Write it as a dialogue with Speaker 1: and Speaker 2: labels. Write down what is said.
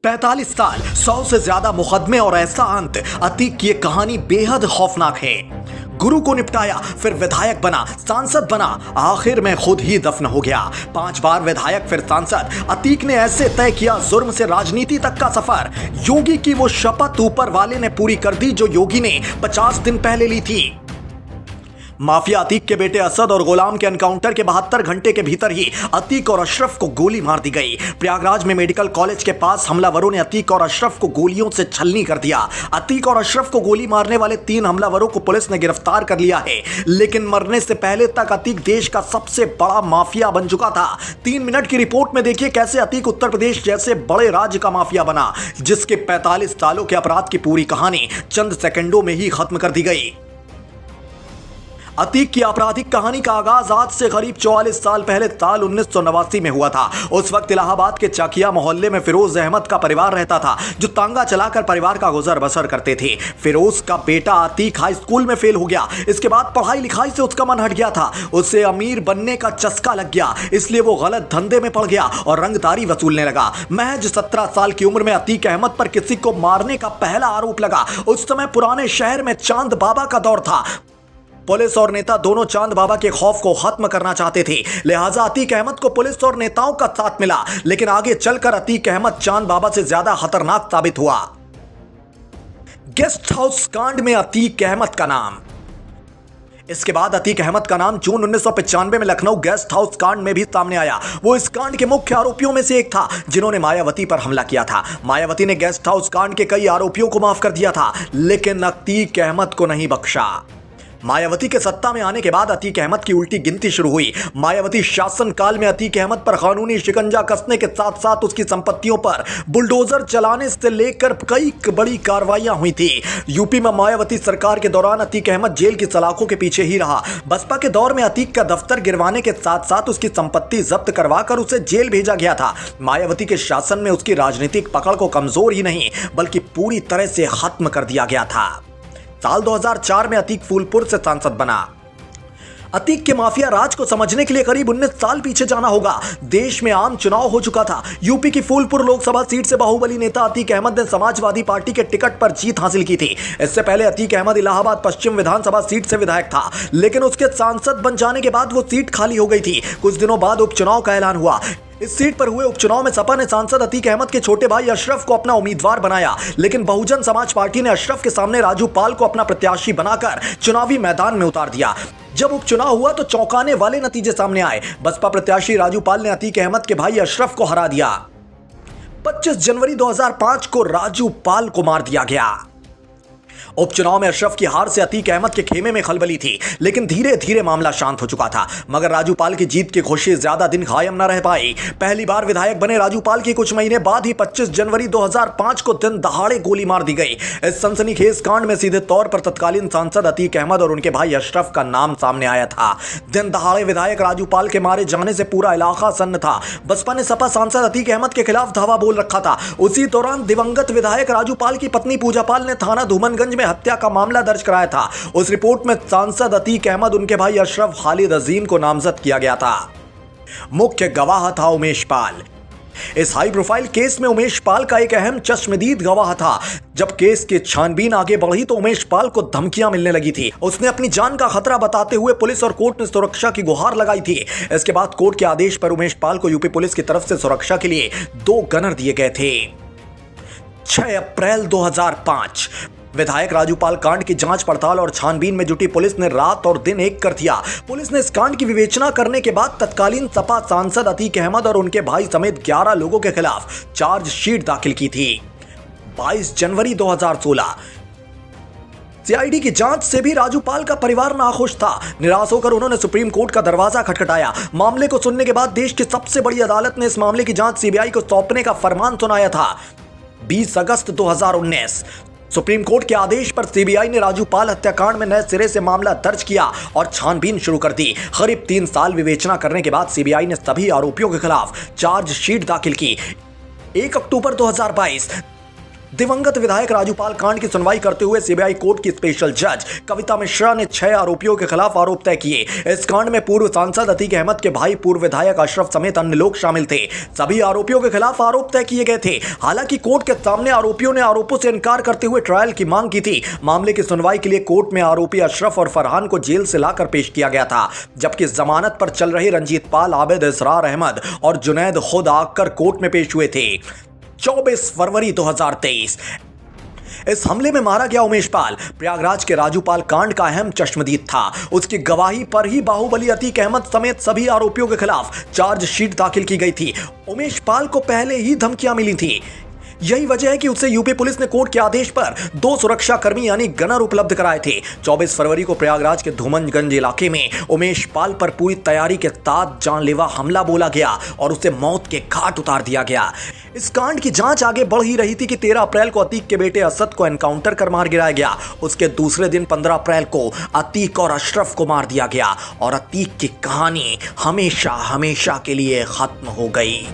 Speaker 1: 45 साल, 100 से ज्यादा मुकदमे और ऐसा अंत। अतीक की ये कहानी बेहद खौफनाक है। गुरु को निपटाया, फिर विधायक बना, सांसद बना, आखिर में खुद ही दफन हो गया। 5 बार विधायक फिर सांसद। अतीक ने ऐसे तय किया जुर्म से राजनीति तक का सफर। योगी की वो शपथ ऊपर वाले ने पूरी कर दी जो योगी ने 50 दिन पहले ली थी। माफिया अतीक के बेटे असद और गुलाम के एनकाउंटर के 72 घंटे के भीतर ही अतीक और अशरफ को गोली मार दी गई। प्रयागराज में मेडिकल कॉलेज के पास हमलावरों ने अतीक और अशरफ को गोलियों से छलनी कर दिया। अतीक और अशरफ को गोली मारने वाले 3 हमलावरों को पुलिस ने गिरफ्तार कर लिया है, लेकिन मरने से पहले तक अतीक देश का सबसे बड़ा माफिया बन चुका था। 3 मिनट की रिपोर्ट में देखिए कैसे अतीक उत्तर प्रदेश जैसे बड़े राज्य का माफिया बना, जिसके 45 सालों के अपराध की पूरी कहानी चंद सेकंडों में ही खत्म कर दी गई। अतीक की आपराधिक कहानी का आगाज आज से करीब 44 साल पहले साल 1989 में हुआ था। उस वक्त इलाहाबाद के चकिया मोहल्ले में फिरोज अहमद का परिवार रहता था, जो तांगा चलाकर परिवार का गुजर बसर करते थे। फिरोज का बेटा अतीक हाई स्कूल में फेल हो गया। इसके बाद पढ़ाई लिखाई से उसका मन हट गया था। उसे अमीर बनने का चस्का लग गया, इसलिए वो गलत धंधे में पड़ गया और रंगदारी वसूलने लगा। महज 17 साल की उम्र में अतीक अहमद पर किसी को मारने का पहला आरोप लगा। उस समय पुराने शहर में चांद बाबा का दौर था। पुलिस और नेता दोनों चांद बाबा के खौफ को खत्म करना चाहते थे, लिहाजा अतीक अहमद को पुलिस और नेताओं का साथ मिला। लेकिन आगे चलकर अतीक अहमद चांद बाबा से ज्यादा खतरनाक साबित हुआ। गेस्ट हाउस कांड में अतीक अहमद का नाम। इसके बाद अतीक अहमद का नाम जून 1995 में लखनऊ गेस्ट हाउस कांड में भी सामने आया। वो इस कांड के मुख्य आरोपियों में से एक था, जिन्होंने मायावती पर हमला किया था। मायावती ने गेस्ट हाउस कांड के कई आरोपियों को माफ कर दिया था, लेकिन अतीक अहमद को नहीं बख्शा। मायावती के सत्ता में आने के बाद अतीक अहमद की उल्टी गिनती शुरू हुई। मायावती शासन काल में अतीक अहमद पर कानूनी शिकंजा कसने के साथ साथ उसकी संपत्तियों पर बुलडोजर चलाने से लेकर कई बड़ी कार्रवाइयां हुई थी। यूपी में मायावती सरकार के दौरान अतीक अहमद जेल की सलाखों के पीछे ही रहा। बसपा के दौर में अतीक का दफ्तर गिरवाने के साथ साथ उसकी संपत्ति जब्त करवाकर उसे जेल भेजा गया था। मायावती के शासन में उसकी राजनीतिक पकड़ को कमजोर ही नहीं बल्कि पूरी तरह से खत्म कर दिया गया था। साल 2004 में अतीक फूलपुर से सांसद बना। अतीक के माफिया राज को समझने के लिए करीब 19 साल पीछे जाना होगा। देश में आम चुनाव हो चुका था। यूपी की फूलपुर लोकसभा सीट से बाहुबली नेता अतीक अहमद ने समाजवादी पार्टी के टिकट पर जीत हासिल की थी। इससे पहले अतीक अहमद इलाहाबाद पश्चिम विधानसभा सीट से विधायक था, लेकिन उसके सांसद बन जाने के बाद वो सीट खाली हो गई थी। कुछ दिनों बाद उपचुनाव का ऐलान हुआ। इस सीट पर हुए उपचुनाव में सपा ने सांसद अतीक अहमद के छोटे भाई अशरफ को अपना उम्मीदवार बनाया, लेकिन बहुजन समाज पार्टी ने अशरफ के सामने राजू पाल को अपना प्रत्याशी बनाकर चुनावी मैदान में उतार दिया। जब उपचुनाव हुआ तो चौंकाने वाले नतीजे सामने आए। बसपा प्रत्याशी राजू पाल ने अतीक अहमद के भाई अशरफ को हरा दिया। 25 जनवरी 2005 को राजू पाल को मार दिया गया। उपचुनाव में अशरफ की हार से अतीक अहमद के खेमे में खलबली थी, लेकिन धीरे धीरे मामला शांत हो चुका था। मगर राजू पाल की जीत की खुशी ज्यादा दिन कायम न रह पाई। पहली बार विधायक बने राजू पाल की कुछ महीने बाद ही 25 जनवरी 2005 को दिन दहाड़े गोली मार दी गई। इस सनसनीखेज कांड में सीधे तौर पर तत्कालीन सांसद अतीक अहमद और उनके भाई अशरफ का नाम सामने आया था। दिन दहाड़े विधायक राजू पाल के मारे जाने से पूरा इलाका सन्न था। बसपा ने सपा सांसद अतीक अहमद के खिलाफ धावा बोल रखा था। उसी दौरान दिवंगत विधायक राजू पाल की पत्नी पूजा पाल ने थाना धूमनगंज में हत्या का मामला दर्ज कराया था। उस रिपोर्ट में सांसद अतीक अहमद, उनके भाई अशरफ, खालिद अजीम को नामजद किया गया था। मुख्य गवाह था उमेश पाल। इस हाई प्रोफाइल केस में उमेश पाल का एक अहम चश्मदीद गवाह था। जब केस की छानबीन आगे बढ़ी तो उमेश पाल को धमकियां मिलने लगी थी। उसने अपनी जान का खतरा बताते हुए पुलिस और कोर्ट में सुरक्षा की गुहार लगाई थी। इसके बाद कोर्ट के आदेश पर उमेश पाल को यूपी पुलिस की तरफ से सुरक्षा के लिए 2 गनर दिए गए थे। 6 अप्रैल 2005 विधायक राजू पाल कांड की जांच पड़ताल और छानबीन में जुटी पुलिस ने रात और दिन एक कर दिया। पुलिस ने इस कांड की विवेचना करने के बाद तत्कालीन सपा सांसद अतीक अहमद और उनके भाई समेत 11 लोगों के खिलाफ चार्जशीट दाखिल की थी। 22 जनवरी 2016 सीआईडी की जांच से भी राजू पाल का परिवार नाखुश था। निराश होकर उन्होंने सुप्रीम कोर्ट का दरवाजा खटखटाया। मामले को सुनने के बाद देश की सबसे बड़ी अदालत ने इस मामले की जांच सीबीआई को सौंपने का फरमान सुनाया था। 20 अगस्त 2019 सुप्रीम कोर्ट के आदेश पर सीबीआई ने राजू पाल हत्याकांड में नए सिरे से मामला दर्ज किया और छानबीन शुरू कर दी। करीब 3 साल विवेचना करने के बाद सीबीआई ने सभी आरोपियों के खिलाफ चार्जशीट दाखिल की। 1 अक्टूबर 2022 दिवंगत विधायक राजूपाल कांड की सुनवाई करते हुए सीबीआई कोर्ट की स्पेशल जज कविता मिश्रा ने 6 आरोपियों के खिलाफ आरोप तय किए। इस कांड में पूर्व सांसद अतीक अहमद के भाई पूर्व विधायक अशरफ समेत अन्य लोग शामिल थे। सभी आरोपियों के खिलाफ आरोप तय किए गए थे। हालांकि कोर्ट के सामने आरोपियों ने आरोपों से इनकार करते हुए ट्रायल की मांग की थी। मामले की सुनवाई के लिए कोर्ट में आरोपी अशरफ और फरहान को जेल से लाकर पेश किया गया था, जबकि जमानत पर चल रहे रंजीत पाल, आबिद, इसरार अहमद और जुनैद खुद आकर कोर्ट में पेश हुए थे। 24 फरवरी 2023 इस हमले में मारा गया उमेश पाल प्रयागराज के राजूपाल कांड का अहम चश्मदीद था। उसकी गवाही पर ही बाहुबली अतीक अहमद समेत सभी आरोपियों के खिलाफ चार्जशीट दाखिल की गई थी। उमेश पाल को पहले ही धमकियां मिली थी। यही वजह है कि उसे यूपी पुलिस ने कोर्ट के आदेश पर 2 सुरक्षा कर्मी यानी गनर उपलब्ध कराए थे। 24 फरवरी को प्रयागराज के धूमनगंज इलाके में उमेश पाल पर पूरी तैयारी के साथ जानलेवा हमला बोला गया और उसे मौत के घाट उतार दिया गया। इस कांड की जांच आगे बढ़ ही रही थी कि 13 अप्रैल को अतीक के बेटे असद को एनकाउंटर कर मार गिराया गया। उसके दूसरे दिन 15 अप्रैल को अतीक और अशरफ को मार दिया गया और अतीक की कहानी हमेशा हमेशा के लिए खत्म हो गई।